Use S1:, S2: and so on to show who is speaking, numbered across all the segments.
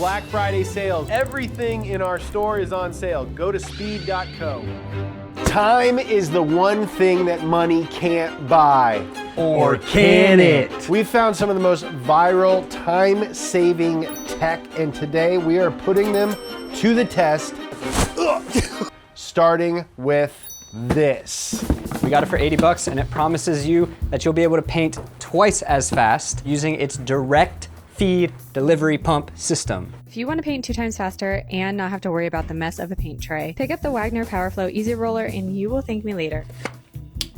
S1: Black Friday sales. Everything in our store is on sale. Go to speed.co. Time is the one thing that money can't buy.
S2: Or can it?
S1: We found some of the most viral, time-saving tech, and today we are putting them to the test. Starting with this.
S2: We got it for 80 bucks and it promises you that you'll be able to paint twice as fast using its direct feed delivery pump system.
S3: If you want to paint 2 times faster and not have to worry about the mess of a paint tray, pick up the Wagner PowerFlow EZ Roller and you will thank me later.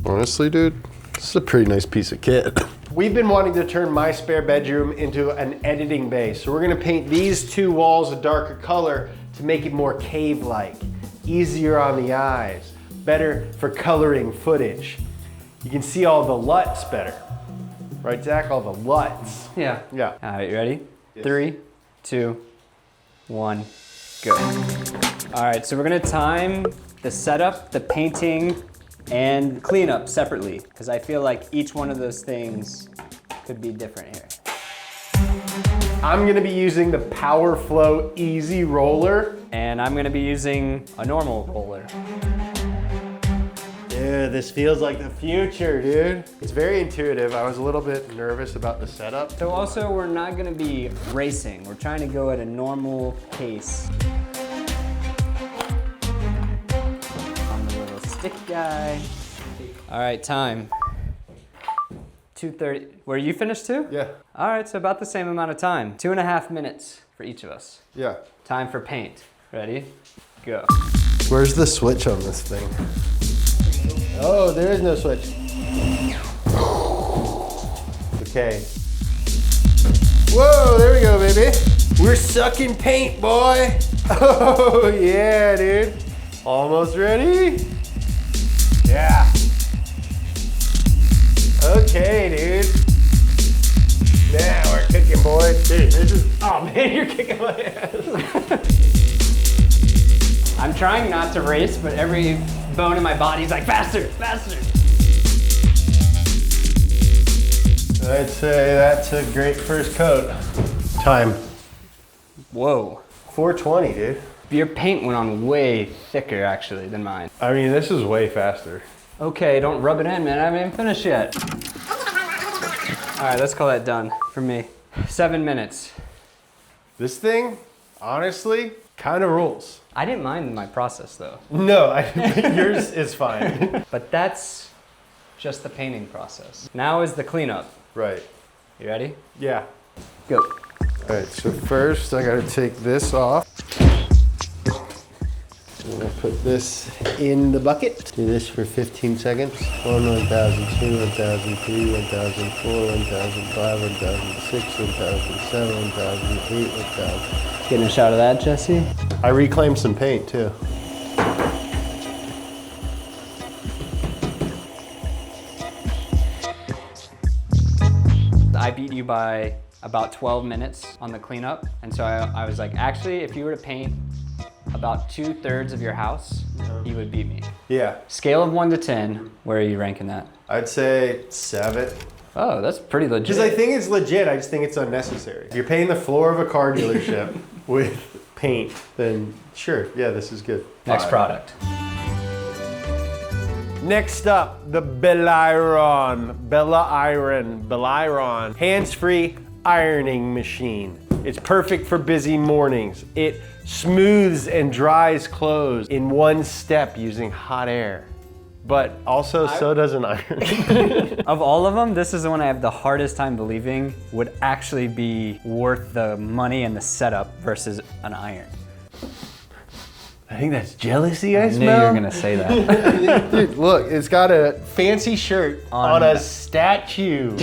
S4: Honestly, dude, this is a pretty nice piece of kit.
S1: We've been wanting to turn my spare bedroom into an editing bay, so we're gonna paint these 2 walls a darker color to make it more cave-like, easier on the eyes, better for coloring footage. You can see all the LUTs better. Right, Zach? All the LUTs.
S2: Yeah.
S1: Yeah.
S2: All right, you ready?
S1: Yes.
S2: 3, 2, 1, go. All right, so we're gonna time the setup, the painting, and cleanup separately, because I feel like each one of those things could be different here.
S1: I'm gonna be using the PowerFlow EZ Roller.
S2: And I'm gonna be using a normal roller.
S1: Dude, this feels like the future, dude. It's very intuitive. I was a little bit nervous about the setup.
S2: So also, we're not gonna be racing. We're trying to go at a normal pace. On the little stick guy. All right, time. 2:30. Were you finished too?
S1: Yeah.
S2: All right, so about the same amount of time. 2.5 minutes for each of us.
S1: Yeah.
S2: Time for paint. Ready? Go.
S4: Where's the switch on this thing?
S1: Oh, there is no switch. Okay. Whoa, there we go, baby. We're sucking paint, boy. Oh, yeah, dude. Almost ready? Yeah. Okay, dude. Now we're cooking, boy. Dude, this is, oh man, you're kicking my ass.
S2: I'm trying not to race, but every bone in my body is like, faster, faster.
S1: I'd say that's a great first coat. Time.
S2: Whoa.
S1: 420, dude.
S2: Your paint went on way thicker, actually, than mine.
S1: I mean, this is way faster.
S2: Okay, don't rub it in, man. I haven't even finished yet. All right, let's call that done for me. 7 minutes.
S1: This thing, honestly, kind of rules.
S2: I didn't mind my process, though.
S1: No, yours is fine.
S2: But that's just the painting process. Now is the cleanup.
S1: Right.
S2: You ready?
S1: Yeah.
S2: Go.
S4: All right, so first I gotta take this off. I'm gonna put this in the bucket. Do this for 15 seconds. 1,002, 1,003, 1,004, 1,005, 1,006, 1,007, 1,008, 1,000.
S2: Getting a shot of that, Jesse?
S1: I reclaimed some paint too.
S2: I beat you by about 12 minutes on the cleanup. And so I was like, actually, if you were to paint about 2/3 of your house, you would beat me.
S1: Yeah.
S2: Scale of 1 to 10, where are you ranking that?
S1: I'd say 7.
S2: Oh, that's pretty legit.
S1: Because I think it's legit, I just think it's unnecessary. If you're painting the floor of a car dealership with paint, then sure, yeah, this is good.
S2: Next
S1: 5.
S2: product.
S1: Next up, the Bellairon Hands-Free Ironing Machine. It's perfect for busy mornings. It smooths and dries clothes in one step using hot air. But also, so does an iron.
S2: Of all of them, this is the one I have the hardest time believing would actually be worth the money and the setup versus an iron.
S1: I think that's jealousy, I
S2: I knew
S1: smell.
S2: you were gonna say that.
S1: Dude, look, it's got a fancy shirt on a statue.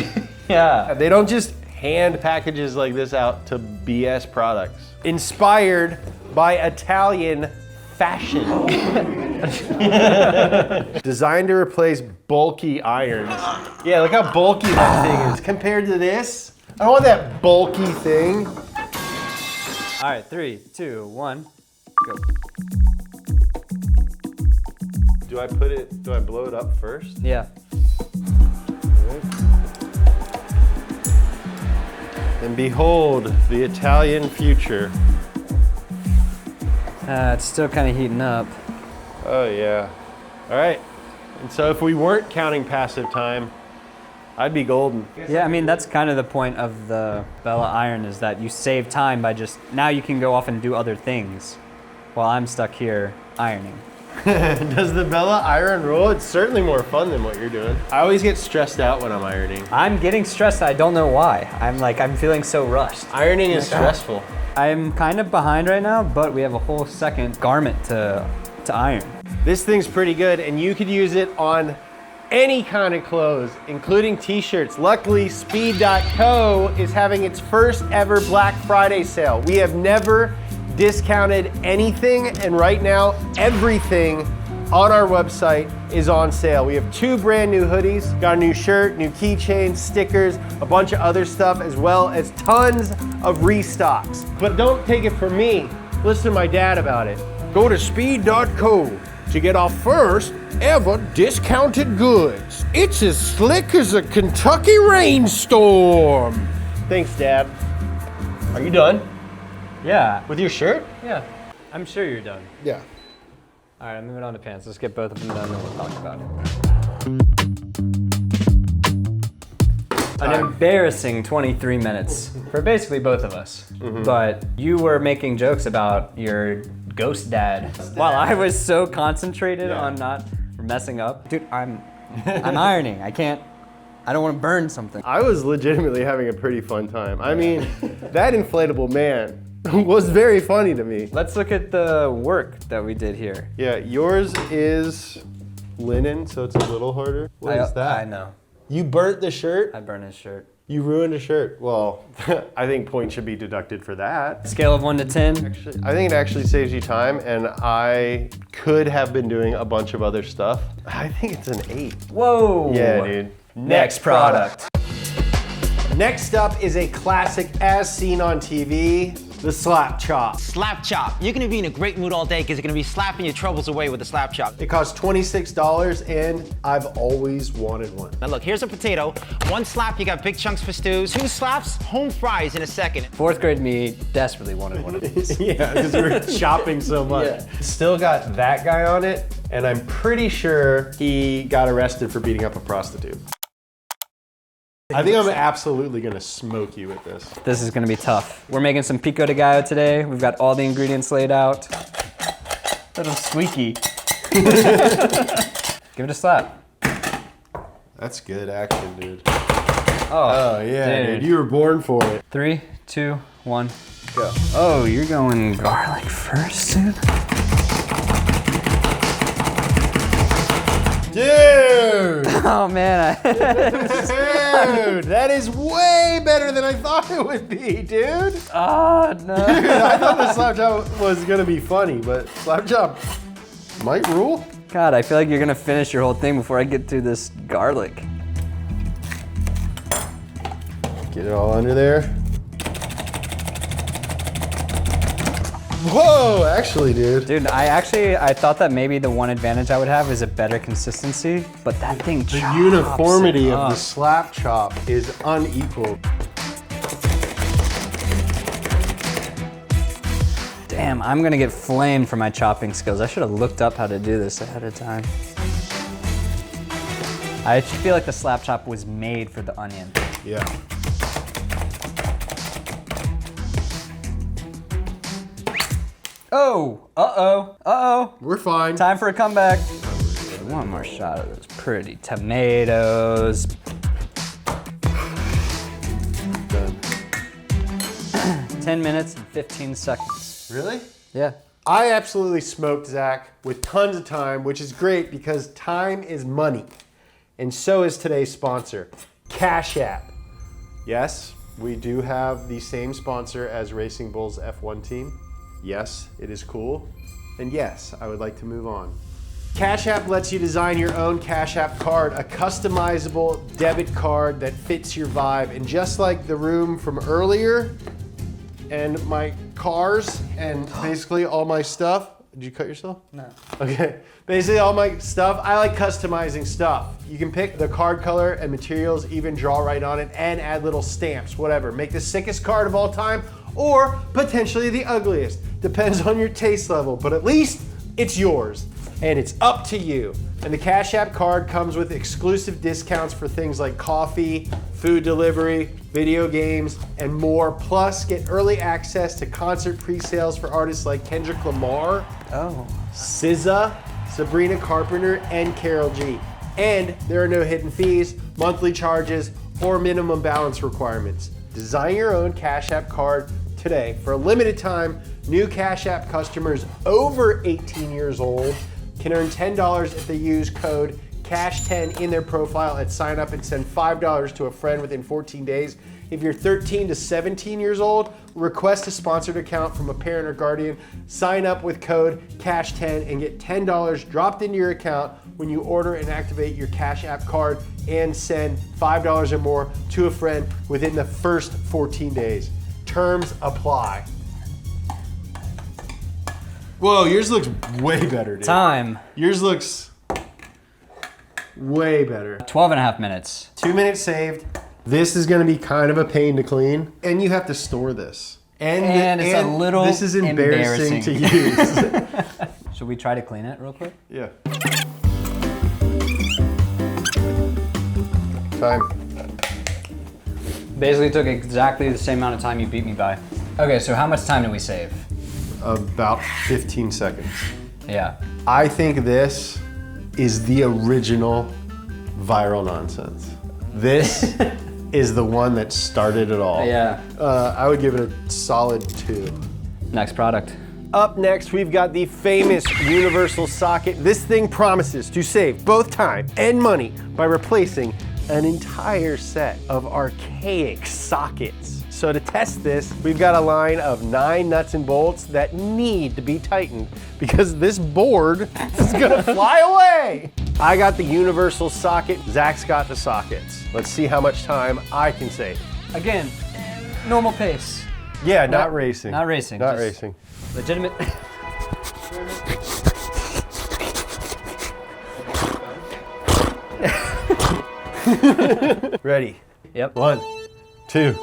S2: Yeah.
S1: They don't just hand packages like this out to BS products. Inspired by Italian fashion. Designed to replace bulky irons. Yeah, look how bulky that thing is compared to this. I don't want that bulky thing.
S2: All right, 3, 2, 1, go.
S1: Do I blow it up first?
S2: Yeah.
S1: And behold, the Italian future.
S2: It's still kind of heating up.
S1: Oh yeah. All right. And so if we weren't counting passive time, I'd be golden.
S2: Yeah, I mean, that's kind of the point of the Bella iron is that you save time by just, now you can go off and do other things while I'm stuck here ironing.
S1: Does the Bella iron rule? It's certainly more fun than what you're doing. I always get stressed out when I'm ironing.
S2: I'm getting stressed. I don't know why. I'm feeling so rushed.
S1: Ironing is stressful.
S2: I'm kind of behind right now, but we have a whole second garment to iron.
S1: This thing's pretty good, and you could use it on any kind of clothes, including t-shirts. Luckily, Speeed.co is having its first ever Black Friday sale. We have never discounted anything, and right now, everything on our website is on sale. We have 2 brand new hoodies, got a new shirt, new keychains, stickers, a bunch of other stuff, as well as tons of restocks. But don't take it from me. Listen to my dad about it. Go to Speeed.co to get our first ever discounted goods. It's as slick as a Kentucky rainstorm. Thanks, Dad. Are you done
S2: Yeah.
S1: with your shirt?
S2: Yeah. I'm sure you're done.
S1: Yeah.
S2: All right, I'm moving on to pants. Let's get both of them done and we'll talk about it. An embarrassing 23 minutes for basically both of us. But you were making jokes about your ghost dad while I was so concentrated on not messing up. Dude, I'm ironing. I don't want to burn something.
S1: I was legitimately having a pretty fun time. I mean, that inflatable man was very funny to me.
S2: Let's look at the work that we did here.
S1: Yeah, yours is linen, so it's a little harder. What is that?
S2: I know.
S1: You burnt the shirt?
S2: I burned his shirt.
S1: You ruined a shirt. Well, I think points should be deducted for that.
S2: Scale of 1 to 10.
S1: I think it actually saves you time, and I could have been doing a bunch of other stuff. I think it's an 8.
S2: Whoa.
S1: Yeah, dude.
S2: Next product.
S1: Next up is a classic as seen on TV, the slap chop.
S5: Slap chop. You're gonna be in a great mood all day because you're gonna be slapping your troubles away with the slap chop.
S1: It costs $26, and I've always wanted one.
S5: Now look, here's a potato. 1 slap, you got big chunks for stews. 2 slaps, home fries in a second.
S2: 4th grade me desperately wanted one of these.
S1: Yeah, because we were chopping so much.
S2: Yeah.
S1: Still got that guy on it, and I'm pretty sure he got arrested for beating up a prostitute. I think I'm absolutely gonna smoke you with this.
S2: This is gonna be tough. We're making some pico de gallo today. We've got all the ingredients laid out. Little squeaky. Give it a slap.
S1: That's good action, dude.
S2: Oh,
S1: yeah, dude. You were born for it.
S2: 3, 2, 1, go. Oh, you're going garlic first, dude?
S1: Dude!
S2: Oh man,
S1: Dude, that is way better than I thought it would be, dude.
S2: Oh no.
S1: Dude, I thought the slap chop was gonna be funny, but slap chop might rule.
S2: God, I feel like you're gonna finish your whole thing before I get to this garlic.
S1: Get it all under there. Whoa, actually, dude.
S2: Dude, I thought that maybe the one advantage I would have is a better consistency, but that thing
S1: The
S2: chops
S1: uniformity
S2: it
S1: of
S2: up.
S1: the slap chop is unequal.
S2: Damn, I'm gonna get flamed for my chopping skills. I should have looked up how to do this ahead of time. I feel like the slap chop was made for the onion.
S1: Yeah.
S2: Oh, uh-oh, uh-oh.
S1: We're fine.
S2: Time for a comeback. One more shot of those pretty tomatoes.
S1: Done.
S2: 10 minutes and 15 seconds.
S1: Really?
S2: Yeah.
S1: I absolutely smoked Zach with tons of time, which is great because time is money. And so is today's sponsor, Cash App. Yes, we do have the same sponsor as Racing Bull's F1 team. Yes, it is cool. And yes, I would like to move on. Cash App lets you design your own Cash App card, a customizable debit card that fits your vibe. And just like the room from earlier and my cars and basically all my stuff. Did you cut yourself?
S2: No.
S1: Okay. Basically all my stuff, I like customizing stuff. You can pick the card color and materials, even draw right on it and add little stamps, whatever. Make the sickest card of all time or potentially the ugliest. Depends on your taste level, but at least it's yours and it's up to you. And the Cash App card comes with exclusive discounts for things like coffee, food delivery, video games, and more. Plus, get early access to concert pre-sales for artists like Kendrick Lamar, SZA, Sabrina Carpenter, and Karol G. And there are no hidden fees, monthly charges, or minimum balance requirements. Design your own Cash App card today. For a limited time, new Cash App customers over 18 years old can earn $10 if they use code CASH10 in their profile and sign up and send $5 to a friend within 14 days. If you're 13 to 17 years old, request a sponsored account from a parent or guardian, sign up with code CASH10 and get $10 dropped into your account when you order and activate your Cash App card, and send $5 or more to a friend within the first 14 days. Terms apply. Whoa, yours looks way better, dude.
S2: Time.
S1: Yours looks way better.
S2: 12 and a half minutes.
S1: 2 minutes saved. This is gonna be kind of a pain to clean, and you have to store this.
S2: And it's a little
S1: This is embarrassing to use.
S2: Should we try to clean it real quick?
S1: Yeah. Time.
S2: Basically took exactly the same amount of time you beat me by. Okay, so how much time did we save?
S1: About 15 seconds.
S2: Yeah.
S1: I think this is the original viral nonsense. This is the one that started it all.
S2: Yeah.
S1: I would give it a solid 2.
S2: Next product.
S1: Up next, we've got the famous universal socket. This thing promises to save both time and money by replacing an entire set of archaic sockets. So to test this, we've got a line of 9 nuts and bolts that need to be tightened because this board is gonna fly away. I got the universal socket, Zach's got the sockets. Let's see how much time I can save.
S2: Again, normal pace.
S1: Yeah, not racing.
S2: Not racing.
S1: Not
S2: just
S1: racing.
S2: Legitimate.
S1: Ready?
S2: Yep.
S1: 1, 2,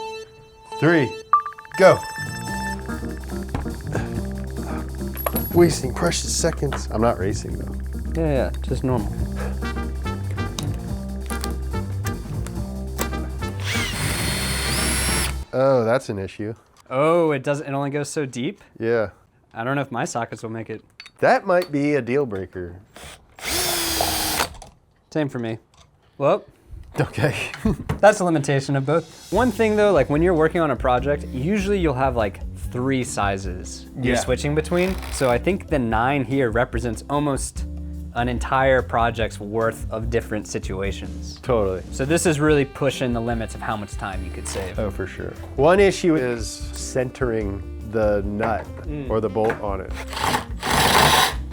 S1: 3, go. Wasting precious seconds. I'm not racing though.
S2: Yeah, just normal.
S1: Oh, that's an issue.
S2: Oh, it doesn't. It only goes so deep.
S1: Yeah.
S2: I don't know if my sockets will make it.
S1: That might be a deal breaker.
S2: Same for me. Well,
S1: Okay.
S2: that's a limitation of both. One thing though, like when you're working on a project, usually you'll have like 3 sizes you're
S1: Yeah.
S2: switching between. So I think the 9 here represents almost an entire project's worth of different situations.
S1: Totally.
S2: So this is really pushing the limits of how much time you could save.
S1: Oh, for sure. One issue is centering the nut or the bolt on it.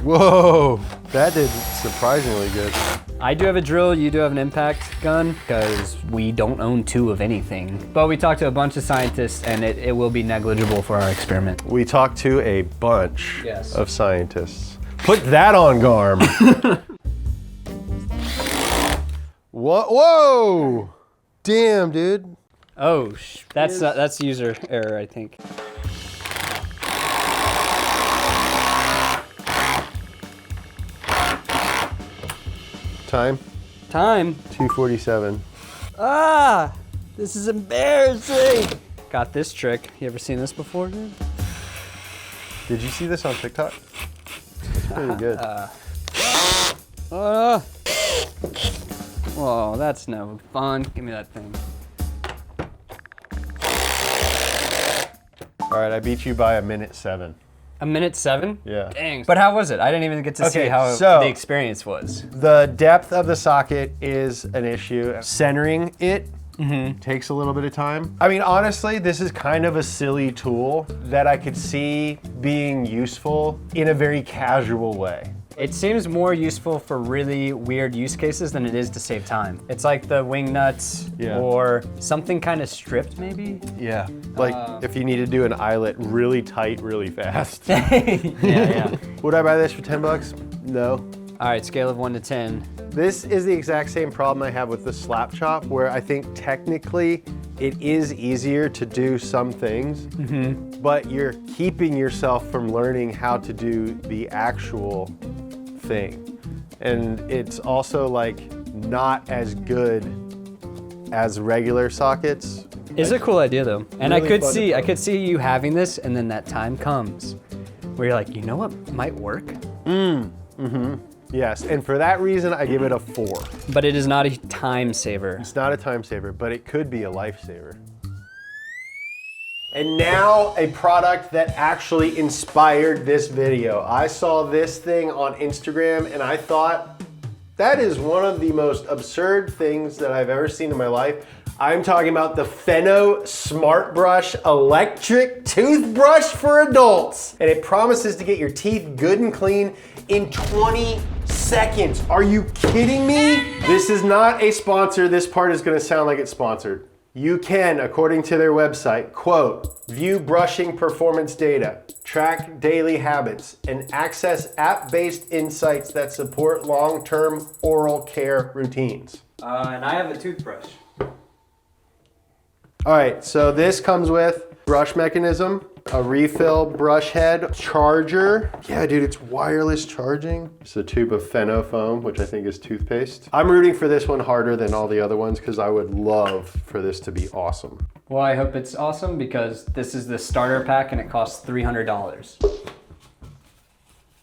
S1: Whoa, that did surprisingly good.
S2: I do have a drill, you do have an impact gun, because we don't own 2 of anything. But we talked to a bunch of scientists and it will be negligible for our experiment.
S1: We talked to a bunch
S2: Yes.
S1: of scientists. Put that on, Garm. Whoa! Damn, dude.
S2: Oh, that's user error, I think.
S1: Time?
S2: Time.
S1: 2:47.
S2: Ah, this is embarrassing. Got this trick. You ever seen this before, dude?
S1: Did you see this on TikTok? It's pretty good.
S2: Oh, that's no fun. Give me that thing.
S1: All right, I beat you by 1:07.
S2: 1:07?
S1: Yeah.
S2: Dang. But how was it? I didn't even get to see
S1: Okay,
S2: how
S1: so-
S2: the experience was.
S1: The depth of the socket is an issue. Centering it takes a little bit of time. I mean, honestly, this is kind of a silly tool that I could see being useful in a very casual way.
S2: It seems more useful for really weird use cases than it is to save time. It's like the wing nuts
S1: Yeah.
S2: or something kind of stripped maybe.
S1: Yeah. Like if you need to do an eyelet really tight, really fast.
S2: Yeah.
S1: Would I buy this for 10 bucks? No.
S2: All right, scale of 1 to 10.
S1: This is the exact same problem I have with the slap chop, where I think technically it is easier to do some things, but you're keeping yourself from learning how to do the actual thing. And it's also like not as good as regular sockets.
S2: It's a cool idea though. And
S1: Really
S2: I could see you having this and then that time comes where you're like, you know what might work?
S1: Yes, and for that reason, I give it a 4.
S2: But it is not a time saver.
S1: It's not a time saver, but it could be a lifesaver. And now a product that actually inspired this video. I saw this thing on Instagram and I thought, that is one of the most absurd things that I've ever seen in my life. I'm talking about the Feno Smart Brush electric toothbrush for adults. And it promises to get your teeth good and clean in 20 seconds. Are you kidding me? This is not a sponsor. This part is gonna sound like it's sponsored. You can, according to their website, quote, view brushing performance data, track daily habits, and access app-based insights that support long-term oral care routines.
S2: And I have a toothbrush.
S1: All right, so this comes with brush mechanism, a refill brush head, charger. Yeah, dude, it's wireless charging. It's a tube of Feno foam, which I think is toothpaste. I'm rooting for this one harder than all the other ones because I would love for this to be awesome.
S2: Well, I hope it's awesome because this is the starter pack and it costs $300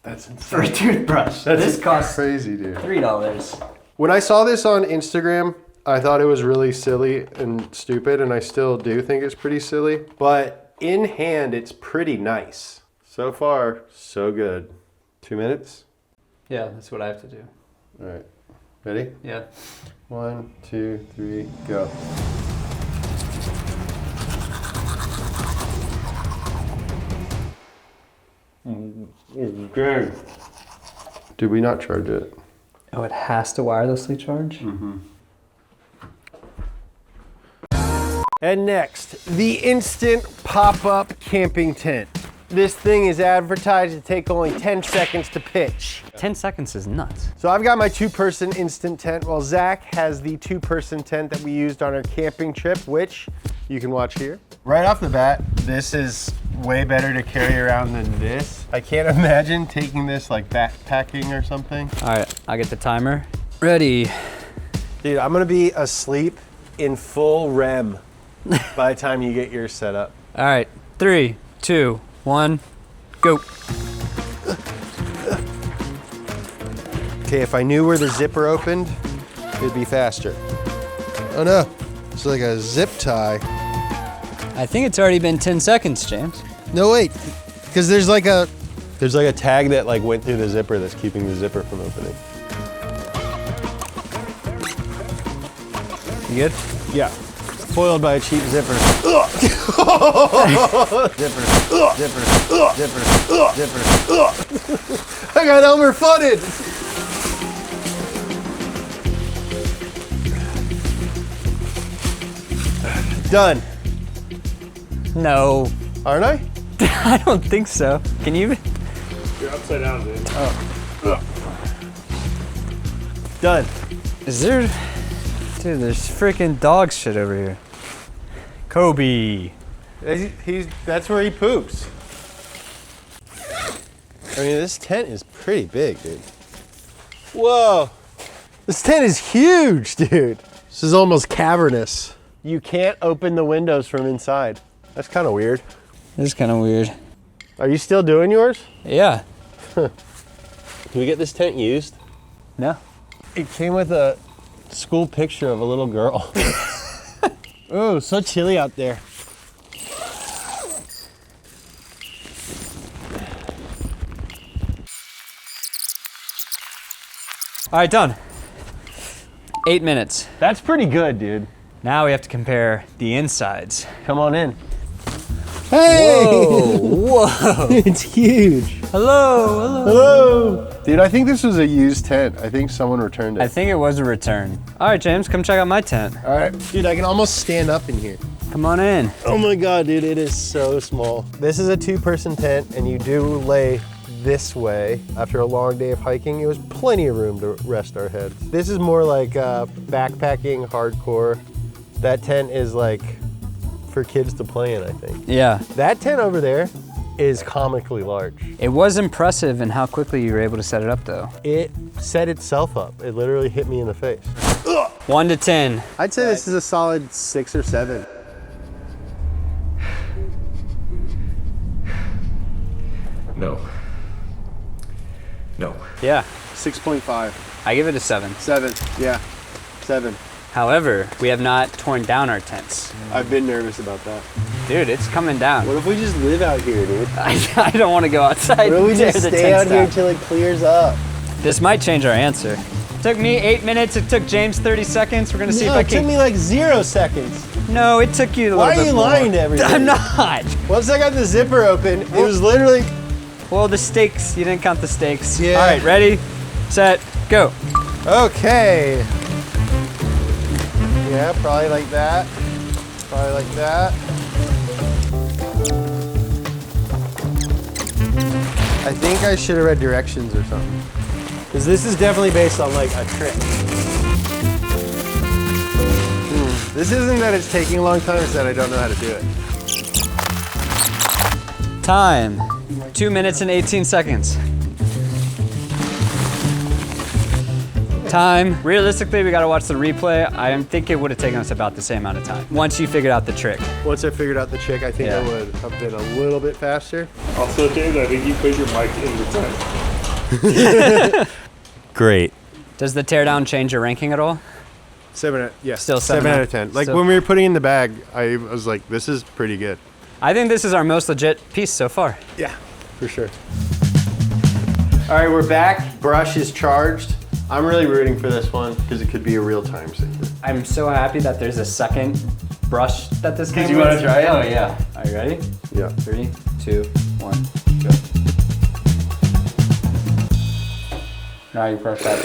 S1: That's insane.
S2: for a toothbrush. This costs
S1: Crazy, dude.
S2: $3.
S1: When I saw this on Instagram, I thought it was really silly and stupid, and I still do think it's pretty silly, but in hand, it's pretty nice. So far, so good. 2 minutes?
S2: Yeah, that's what I have to do.
S1: All right, ready?
S2: Yeah.
S1: 1, 2, 3, go. It's good. Did we not charge it?
S2: Oh, it has to wirelessly charge?
S1: And next, the instant pop-up camping tent. This thing is advertised to take only 10 seconds to pitch.
S2: 10 seconds is nuts.
S1: So I've got my 2-person instant tent, while Zach has the 2-person tent that we used on our camping trip, which you can watch here. Right off the bat, this is way better to carry around than this. I can't imagine taking this like backpacking or something.
S2: All right, I get the timer. Ready.
S1: Dude, I'm gonna be asleep in full REM by the time you get yours set up.
S2: All right, 3, 2, 1, go.
S1: Okay, if I knew where the zipper opened, it'd be faster. Oh no, it's like a zip tie.
S2: I think it's already been 10 seconds, James.
S1: No, wait, because there's like a tag that like went through the zipper that's keeping the zipper from opening.
S2: You good?
S1: Yeah. Foiled by a cheap zipper. Zipper. I got Elmer Fudded. Done.
S2: No.
S1: Aren't I?
S2: I don't think so. Can you?
S6: You're upside down, dude.
S1: Done.
S2: Is there? Dude, there's freaking dog shit over here. Kobe.
S1: That's where he poops. I mean, this tent is pretty big, dude. Whoa. This tent is huge, dude. This is almost cavernous. You can't open the windows from inside. That's kind of weird.
S2: This is kind of weird.
S1: Are you still doing yours?
S2: Yeah.
S1: Can we get this tent used?
S2: No.
S1: It came with a school picture of a little girl. Oh, so chilly out there.
S2: All right, done. 8 minutes.
S1: That's pretty good, dude.
S2: Now we have to compare the insides.
S1: Come on in.
S2: Hey! Whoa, whoa.
S1: It's huge.
S2: Hello, hello.
S1: Hello. Dude, I think this was a used tent. I think someone returned it.
S2: I think it was a return. All right, James, come check out my tent.
S1: All right. Dude, I can almost stand up in here.
S2: Come on in.
S1: Oh my God, dude, it is so small. This is a 2-person tent and you do lay this way. After a long day of hiking, it was plenty of room to rest our heads. This is more like backpacking, hardcore. That tent is like
S4: for kids to play in, I think.
S2: Yeah.
S4: That tent over there is comically large.
S2: It was impressive in how quickly you were able to set it up though.
S4: It set itself up. It literally hit me in the face.
S2: 1 to 10.
S1: I'd say this is a solid 6 or 7.
S7: No. No.
S2: Yeah.
S1: 6.5.
S2: I give it a 7.
S1: 7. Yeah. 7.
S2: However, we have not torn down our tents.
S1: I've been nervous about that.
S2: Dude, it's coming down.
S1: What if we just live out here, dude?
S2: I don't want to go outside.
S1: What if we
S2: and tear
S1: just
S2: the
S1: stay out
S2: tents
S1: here
S2: down.
S1: till it clears up?
S2: This might change our answer. Took me 8 minutes. It took James 30 seconds. We're gonna see if I
S4: it took
S2: can.
S4: me like 0 seconds.
S2: No, it took you a
S4: Why
S2: little
S4: are
S2: bit
S4: you
S2: more.
S4: lying to everybody?
S2: I'm not.
S1: Once I got the zipper open, it was literally...
S2: Well, the stakes. You didn't count the stakes.
S1: Yeah.
S2: All right, ready, set, go.
S1: Okay. Yeah, probably like that. Probably like that. I think I should have read directions or something.
S4: Because this is definitely based on like a trick.
S1: This isn't that it's taking a long time, it's that I don't know how to do it.
S2: Time. 2 minutes and 18 seconds. Time. Realistically, we gotta watch the replay. I think it would have taken us about the same amount of time once you figured out the trick.
S1: Once I figured out the trick, I think
S2: Yeah.
S1: I would have been a little bit faster.
S6: Also, James, I think you put your mic in the tent.
S4: Great.
S2: Does the teardown change your ranking at all?
S1: 7, yes.
S2: Still
S1: 7 out of 10. Like
S2: Still-
S1: when we were putting in the bag, I was like, this is pretty good.
S2: I think this is our most legit piece so far.
S1: Yeah, for sure. All right, we're back. Brush is charged. I'm really rooting for this one because it could be a real time saver.
S2: I'm so happy that there's a second brush that this came
S1: you
S2: with.
S1: wanna try it?
S2: Oh yeah. Are you ready?
S1: Yeah.
S2: 3, 2, 1, go. Now you press that.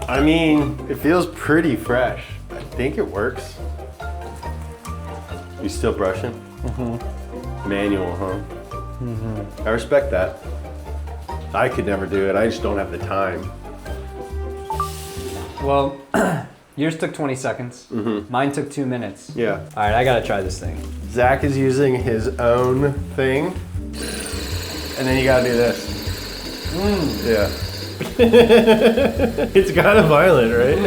S1: I mean, it feels pretty fresh. I think it works. You still brushing? Mm-hmm. Manual, huh? Mm-hmm. I respect that. I could never do it. I just don't have the time.
S2: Well, yours took 20 seconds. Mine took 2 minutes.
S1: Yeah.
S2: All right, I gotta try this thing.
S1: Zach is using his own thing. And then you gotta do this. Yeah. It's kind of violent, right?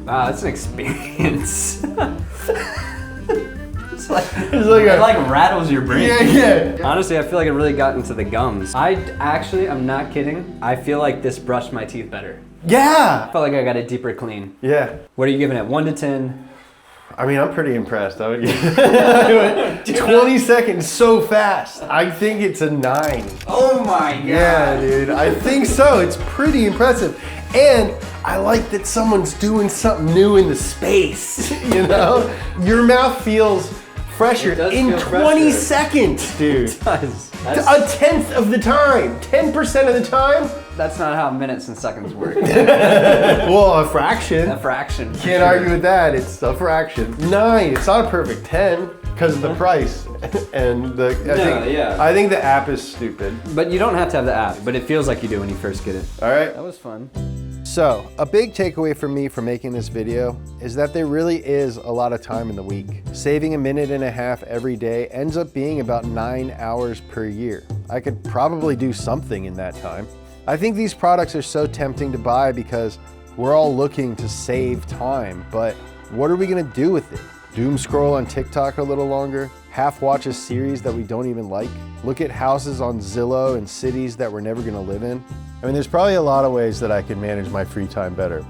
S2: Wow, that's an experience. It's like
S1: a-
S2: it like rattles your brain.
S1: Yeah.
S2: Honestly, I feel like it really got into the gums. I'm not kidding. I feel like this brushed my teeth better.
S1: Yeah.
S2: I felt like I got a deeper clean.
S1: Yeah.
S2: What are you giving it? 1 to 10?
S1: I mean, I'm pretty impressed. I would give 20 seconds so fast. I think it's a 9.
S2: Oh my god.
S1: Yeah, dude. I think so. It's pretty impressive. And I like that someone's doing something new in the space. You know? Your mouth feels fresher
S2: It does
S1: in
S2: feel
S1: 20
S2: fresher.
S1: seconds, dude.
S2: It does.
S1: A tenth of the time. 10% of the time.
S2: That's not how minutes and seconds work.
S1: Well, a fraction.
S2: A fraction. for
S1: Can't
S2: sure.
S1: argue with that. It's a fraction. 9. It's not a perfect 10 because of the price and the. I think the app is stupid.
S2: But you don't have to have the app, but it feels like you do when you first get it.
S1: All right.
S2: That was fun.
S1: So, a big takeaway for me from making this video is that there really is a lot of time in the week. Saving 1.5 minutes every day ends up being about 9 hours per year. I could probably do something in that time. I think these products are so tempting to buy because we're all looking to save time, but what are we gonna do with it? Doom scroll on TikTok a little longer? Half watch a series that we don't even like? Look at houses on Zillow in cities that we're never gonna live in? I mean, there's probably a lot of ways that I can manage my free time better.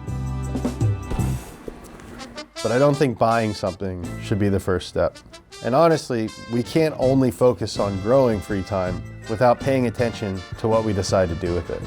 S1: But I don't think buying something should be the first step. And honestly, we can't only focus on growing free time without paying attention to what we decide to do with it.